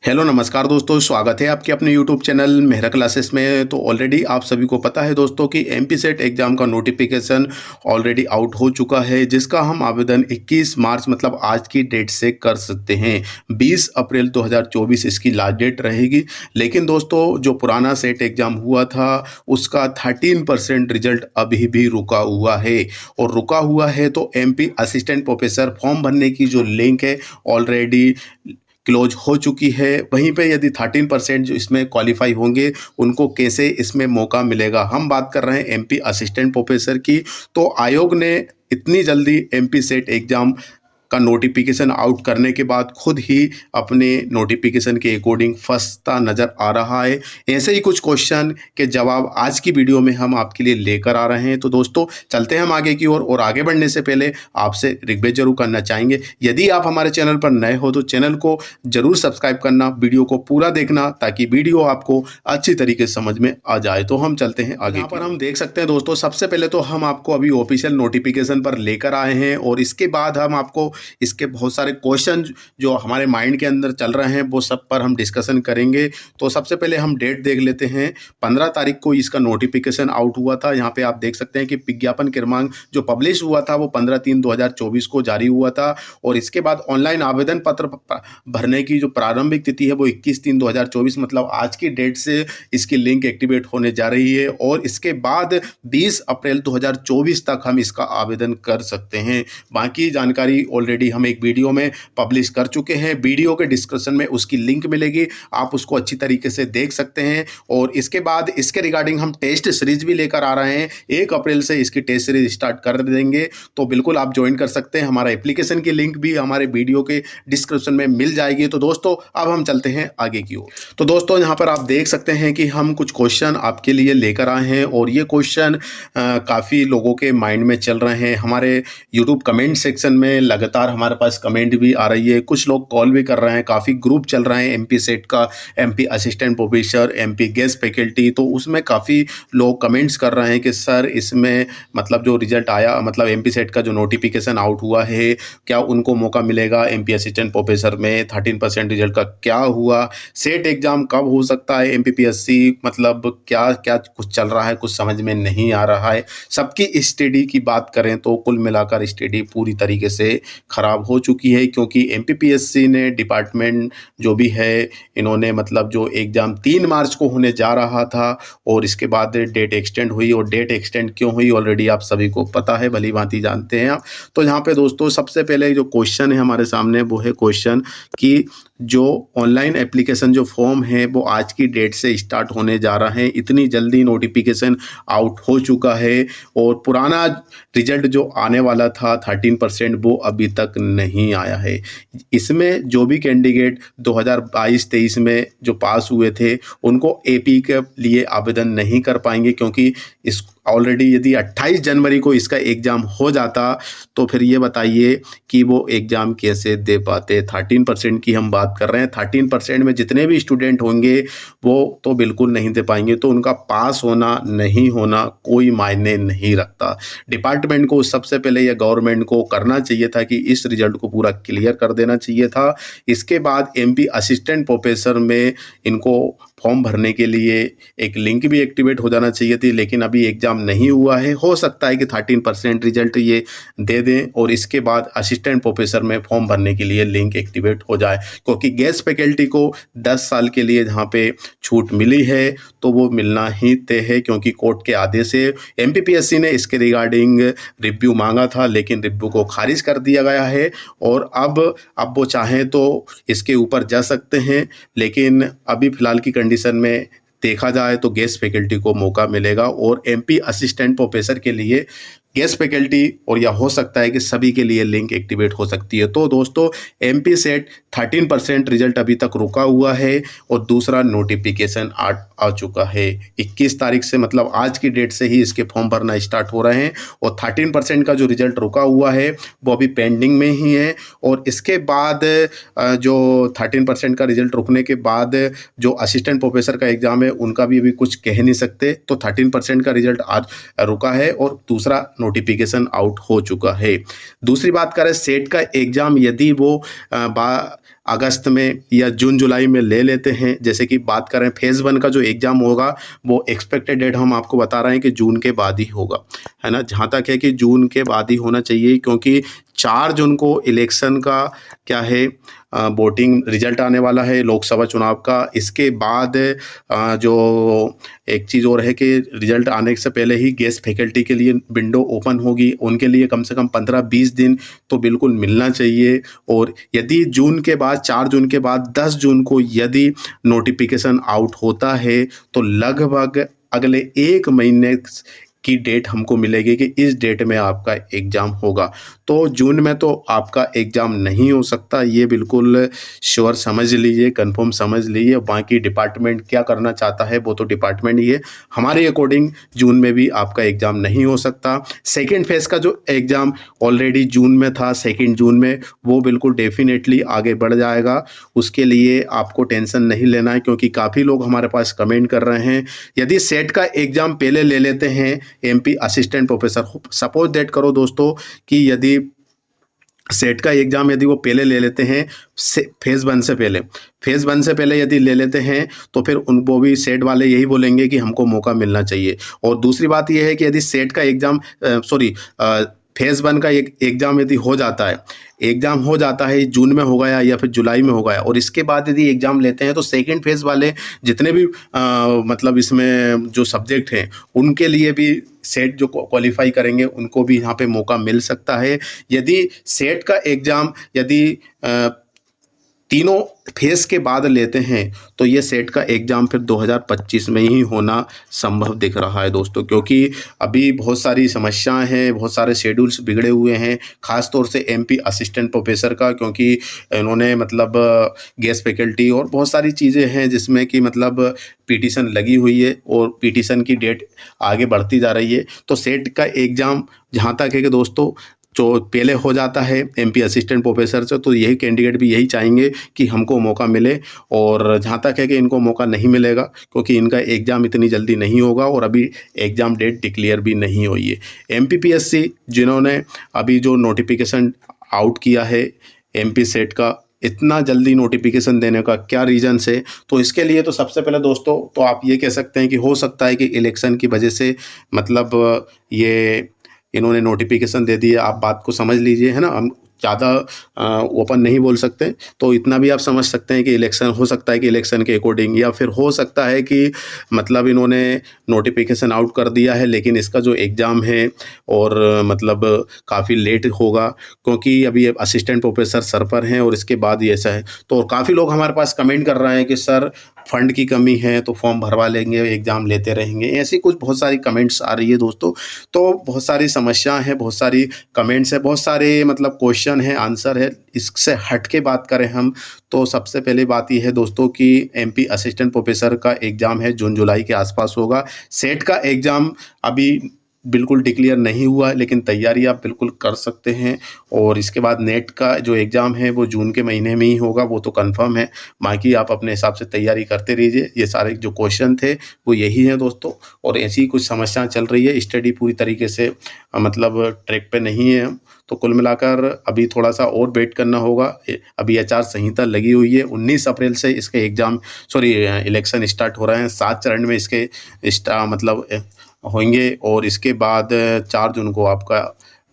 Hello नमस्कार दोस्तों, स्वागत है आपके अपने यूट्यूब चैनल मेहरा क्लासेस में। तो ऑलरेडी आप सभी को पता है दोस्तों कि एमपी सेट एग्ज़ाम का नोटिफिकेशन ऑलरेडी आउट हो चुका है, जिसका हम आवेदन 21 मार्च मतलब आज की डेट से कर सकते हैं। 20 अप्रैल 2024 इसकी लास्ट डेट रहेगी। लेकिन दोस्तों जो पुराना सेट एग्ज़ाम हुआ था उसका 13% रिजल्ट अभी भी रुका हुआ है। और रुका हुआ है तो एमपी असिस्टेंट प्रोफेसर फॉर्म भरने की जो लिंक है ऑलरेडी क्लोज हो चुकी है। वहीं पे यदि 13% जो इसमें क्वालिफाई होंगे उनको कैसे इसमें मौका मिलेगा, हम बात कर रहे हैं एमपी असिस्टेंट प्रोफेसर की। तो आयोग ने इतनी जल्दी एमपी सेट एग्ज़ाम का नोटिफिकेशन आउट करने के बाद खुद ही अपने नोटिफिकेशन के अकॉर्डिंग फंसता नज़र आ रहा है। ऐसे ही कुछ क्वेश्चन के जवाब आज की वीडियो में हम आपके लिए लेकर आ रहे हैं। तो दोस्तों चलते हैं हम आगे की ओर, और आगे बढ़ने से पहले आपसे रिक्वेस्ट जरूर करना चाहेंगे, यदि आप हमारे चैनल पर नए हो तो चैनल को जरूर सब्सक्राइब करना, वीडियो को पूरा देखना ताकि वीडियो आपको अच्छी तरीके से समझ में आ जाए। तो हम चलते हैं आगे। यहाँ पर हम देख सकते हैं दोस्तों, सबसे पहले तो हम आपको अभी ऑफिशियल नोटिफिकेशन पर लेकर आए हैं, और इसके बाद हम आपको इसके बहुत सारे क्वेश्चन जो हमारे माइंड के अंदर चल रहे हैं वो सब पर हम डिस्कशन करेंगे। तो सबसे पहले हम डेट देख लेते हैं। 15 तारीख को इसका नोटिफिकेशन आउट हुआ था। यहाँ पे आप देख सकते हैं कि विज्ञापन क्रमांक जो पब्लिश हुआ था वो 15/3/2024 को जारी हुआ था। और इसके बाद ऑनलाइन आवेदन पत्र भरने की जो प्रारंभिक तिथि है वो 21/3/2024 मतलब आज की डेट से इसकी लिंक एक्टिवेट होने जा रही है। और इसके बाद 20 अप्रैल 2024 तक हम इसका आवेदन कर सकते हैं। बाकी जानकारी ऑलरेडी हम एक वीडियो में पब्लिश कर चुके हैं। वीडियो के डिस्क्रिप्शन में उसकी लिंक मिलेगी, आप उसको अच्छी तरीके से देख सकते हैं। और इसके बाद इसके रिगार्डिंग हम टेस्ट सीरीज भी लेकर आ रहे हैं। 1 अप्रैल से इसकी टेस्ट सीरीज स्टार्ट कर देंगे, तो बिल्कुल आप ज्वाइन कर सकते हैं। हमारा एप्लीकेशन की लिंक भी हमारे वीडियो के डिस्क्रिप्शन में मिल जाएगी। तो दोस्तों अब हम चलते हैं आगे की ओर। तो दोस्तों यहाँ पर आप देख सकते हैं कि हम कुछ क्वेश्चन आपके लिए लेकर आए हैं, और ये क्वेश्चन काफ़ी लोगों के माइंड में चल रहे हैं। हमारे यूट्यूब कमेंट सेक्शन में लगातार हमारे पास कमेंट भी आ रही है, कुछ लोग कॉल भी कर रहे हैं, काफ़ी ग्रुप चल रहे हैं एमपी सेट का, MP assistant professor, MP guest faculty. तो उसमें काफ़ी लोग कमेंट्स कर रहे हैं कि सर इसमें मतलब जो रिजल्ट आया मतलब एमपी सेट का जो नोटिफिकेशन आउट हुआ है, क्या उनको मौका मिलेगा एमपी असिस्टेंट प्रोफेसर में? 13% रिजल्ट का क्या हुआ? सेट एग्ज़ाम कब हो सकता है? एमपीपीएससी मतलब क्या क्या कुछ चल रहा है, कुछ समझ में नहीं आ रहा है। सबकी स्टडी की बात करें तो कुल मिलाकर स्टडी पूरी तरीके से ख़राब हो चुकी है, क्योंकि एमपीपीएससी ने डिपार्टमेंट जो भी है इन्होंने मतलब जो एग्ज़ाम 3 मार्च को होने जा रहा था और इसके बाद डेट एक्सटेंड हुई। और डेट एक्सटेंड क्यों हुई ऑलरेडी आप सभी को पता है, भली भांति जानते हैं आप। तो यहाँ पे दोस्तों सबसे पहले जो क्वेश्चन है हमारे सामने वो है क्वेश्चन कि जो ऑनलाइन एप्लीकेशन जो फॉर्म है वो आज की डेट से स्टार्ट होने जा रहा है। इतनी जल्दी नोटिफिकेशन आउट हो चुका है, और पुराना रिजल्ट जो आने वाला था 13% वो अभी तक नहीं आया है। इसमें जो भी कैंडिडेट 2022-23 में जो पास हुए थे उनको एपी के लिए आवेदन नहीं कर पाएंगे, क्योंकि इस ऑलरेडी यदि 28 जनवरी को इसका एग्ज़ाम हो जाता तो फिर ये बताइए कि वो एग्ज़ाम कैसे दे पाते। 13% की हम बात कर रहे हैं। 13% में जितने भी स्टूडेंट होंगे वो तो बिल्कुल नहीं दे पाएंगे, तो उनका पास होना नहीं होना कोई मायने नहीं रखता। डिपार्टमेंट को सबसे पहले या गवर्नमेंट को करना चाहिए था कि इस रिजल्ट को पूरा क्लियर कर देना चाहिए था। इसके बाद एमपी असिस्टेंट प्रोफेसर में इनको फॉर्म भरने के लिए एक लिंक भी एक्टिवेट हो जाना चाहिए थी, लेकिन अभी एग्ज़ाम नहीं हुआ है। हो सकता है कि 13% रिजल्ट ये दे दें और इसके बाद असिस्टेंट प्रोफेसर में फॉर्म भरने के लिए लिंक एक्टिवेट हो जाए, क्योंकि गेस्ट फैकल्टी को 10 साल के लिए जहाँ पे छूट मिली है तो वो मिलना ही तय है, क्योंकि कोर्ट के आदेश से एमपीपीएससी ने इसके रिगार्डिंग रिव्यू मांगा था, लेकिन रिव्यू को खारिज कर दिया गया है। और अब वो चाहें तो इसके ऊपर जा सकते हैं, लेकिन अभी फ़िलहाल की कंडीशन में देखा जाए तो गेस्ट फैकल्टी को मौका मिलेगा, और एमपी असिस्टेंट प्रोफेसर के लिए गेस्ट फैकल्टी और या हो सकता है कि सभी के लिए लिंक एक्टिवेट हो सकती है। तो दोस्तों एमपी सेट 13% रिजल्ट अभी तक रुका हुआ है, और दूसरा नोटिफिकेशन आ चुका है 21 तारीख से, मतलब आज की डेट से ही इसके फॉर्म भरना स्टार्ट हो रहे हैं। और 13% का जो रिजल्ट रुका हुआ है वो अभी पेंडिंग में ही है। और इसके बाद जो 13% का रिजल्ट रुकने के बाद जो असिस्टेंट प्रोफेसर का एग्ज़ाम है उनका भी अभी कुछ कह नहीं सकते। तो 13% का रिजल्ट आज रुका है, और दूसरा नोटिफिकेशन आउट हो चुका है। दूसरी बात करें सेट का एग्ज़ाम यदि वो अगस्त में या जून जुलाई में ले लेते हैं, जैसे कि बात करें फेज़ 1 का जो एग्ज़ाम होगा वो एक्सपेक्टेड डेट हम आपको बता रहे हैं कि जून के बाद ही होगा, है ना। जहाँ तक है कि जून के बाद ही होना चाहिए, क्योंकि 4 जून को इलेक्शन का क्या है वोटिंग रिजल्ट आने वाला है लोकसभा चुनाव का। इसके बाद जो एक चीज़ और है कि रिजल्ट आने से पहले ही गेस्ट फैकल्टी के लिए विंडो ओपन होगी, उनके लिए कम से कम 15-20 दिन तो बिल्कुल मिलना चाहिए। और यदि जून के बाद 4 जून के बाद 10 जून को यदि नोटिफिकेशन आउट होता है तो लगभग अगले 1 महीने की डेट हमको मिलेगी कि इस डेट में आपका एग्ज़ाम होगा। तो जून में तो आपका एग्ज़ाम नहीं हो सकता, ये बिल्कुल श्योर समझ लीजिए, कंफर्म समझ लीजिए। बाकी डिपार्टमेंट क्या करना चाहता है वो तो डिपार्टमेंट ही है। हमारे अकॉर्डिंग जून में भी आपका एग्ज़ाम नहीं हो सकता। सेकेंड फेज़ का जो एग्ज़ाम ऑलरेडी जून में था, 2 जून में, वो बिल्कुल डेफिनेटली आगे बढ़ जाएगा। उसके लिए आपको टेंशन नहीं लेना है, क्योंकि काफ़ी लोग हमारे पास कमेंट कर रहे हैं यदि सेट का एग्ज़ाम पहले ले लेते हैं MP assistant professor, suppose that करो दोस्तों कि यदि सेट का एग्ज़ाम यदि वो पहले ले लेते हैं फेज़ 1 से पहले, फेज़ 1 से पहले यदि ले लेते हैं तो फिर वो भी सेट वाले यही बोलेंगे कि हमको मौका मिलना चाहिए। और दूसरी बात ये है कि यदि सेट का एग्ज़ाम फेज़ 1 का एग्ज़ाम यदि हो जाता है, एग्ज़ाम हो जाता है जून में हो गया या फिर जुलाई में हो गया, और इसके बाद यदि एग्ज़ाम लेते हैं तो सेकंड फेज़ वाले जितने भी मतलब इसमें जो सब्जेक्ट हैं उनके लिए भी सेट जो क्वालिफाई करेंगे उनको भी यहाँ पे मौका मिल सकता है। यदि सेट का एग्ज़ाम यदि तीनों फेज़ के बाद लेते हैं तो ये सेट का एग्ज़ाम फिर 2025 में ही होना संभव दिख रहा है दोस्तों, क्योंकि अभी बहुत सारी समस्याएं हैं, बहुत सारे शेड्यूल्स बिगड़े हुए हैं, ख़ास तौर से एमपी असिस्टेंट प्रोफेसर का, क्योंकि इन्होंने मतलब गेस्ट फैकल्टी और बहुत सारी चीज़ें हैं जिसमें कि मतलब पिटीशन लगी हुई है और पिटीशन की डेट आगे बढ़ती जा रही है। तो सेट का एग्ज़ाम जहाँ तक है कि दोस्तों जो पहले हो जाता है एमपी असिस्टेंट प्रोफेसर से, तो यही कैंडिडेट भी यही चाहेंगे कि हमको मौका मिले। और जहाँ तक है कि इनको मौका नहीं मिलेगा, क्योंकि इनका एग्ज़ाम इतनी जल्दी नहीं होगा और अभी एग्ज़ाम डेट डिक्लेयर भी नहीं हुई है। एमपीपीएससी जिन्होंने अभी जो नोटिफिकेशन आउट किया है एमपी सेट का, इतना जल्दी नोटिफिकेशन देने का क्या रीज़न्स है, तो इसके लिए तो सबसे पहले दोस्तों तो आप ये कह सकते हैं कि हो सकता है कि इलेक्शन की वजह से मतलब ये इन्होंने नोटिफिकेशन दे दिया। आप बात को समझ लीजिए, है ना। हम ज़्यादा ओपन नहीं बोल सकते, तो इतना भी आप समझ सकते हैं कि इलेक्शन हो सकता है कि इलेक्शन के अकॉर्डिंग, या फिर हो सकता है कि मतलब इन्होंने नोटिफिकेशन आउट कर दिया है लेकिन इसका जो एग्ज़ाम है और मतलब काफ़ी लेट होगा, क्योंकि अभी असिस्टेंट प्रोफेसर सर पर हैं और इसके बाद ये ऐसा है। तो काफ़ी लोग हमारे पास कमेंट कर रहे हैं कि सर फंड की कमी है तो फॉर्म भरवा लेंगे, एग्ज़ाम लेते रहेंगे, ऐसी कुछ बहुत सारी कमेंट्स आ रही है दोस्तों। तो बहुत सारी समस्याएं हैं, बहुत सारी कमेंट्स है, बहुत सारे मतलब क्वेश्चन है, आंसर है। इससे हट के बात करें हम तो सबसे पहले बात यह है दोस्तों कि एमपी असिस्टेंट प्रोफेसर का एग्ज़ाम है जून जुलाई के आसपास होगा। सेट का एग्ज़ाम अभी बिल्कुल डिक्लेयर नहीं हुआ है, लेकिन तैयारी आप बिल्कुल कर सकते हैं। और इसके बाद नेट का जो एग्ज़ाम है वो जून के महीने में ही होगा, वो तो कंफर्म है। बाकी आप अपने हिसाब से तैयारी करते रहिए। ये सारे जो क्वेश्चन थे वो यही हैं दोस्तों, और ऐसी ही कुछ समस्याएं चल रही है, स्टडी पूरी तरीके से मतलब ट्रैक पे नहीं है। तो कुल मिलाकर अभी थोड़ा सा और वेट करना होगा। अभी आचार संहिता लगी हुई है, 19 अप्रैल से इसके इलेक्शन स्टार्ट हो रहे हैं। 7 चरण में इसके मतलब होंगे और इसके बाद 4 जून को आपका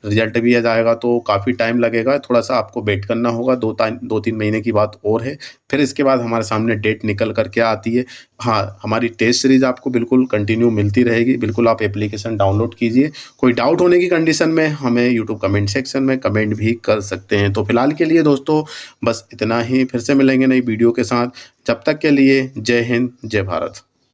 रिजल्ट भी आ जाएगा। तो काफ़ी टाइम लगेगा, थोड़ा सा आपको वेट करना होगा। 2-3 महीने की बात और है, फिर इसके बाद हमारे सामने डेट निकल कर क्या आती है। हाँ, हमारी टेस्ट सीरीज़ आपको बिल्कुल कंटिन्यू मिलती रहेगी। बिल्कुल आप एप्लीकेशन डाउनलोड कीजिए। कोई डाउट होने की कंडीशन में हमें यूट्यूब कमेंट सेक्शन में कमेंट भी कर सकते हैं। तो फिलहाल के लिए दोस्तों बस इतना ही, फिर से मिलेंगे नई वीडियो के साथ। जब तक के लिए जय हिंद, जय भारत।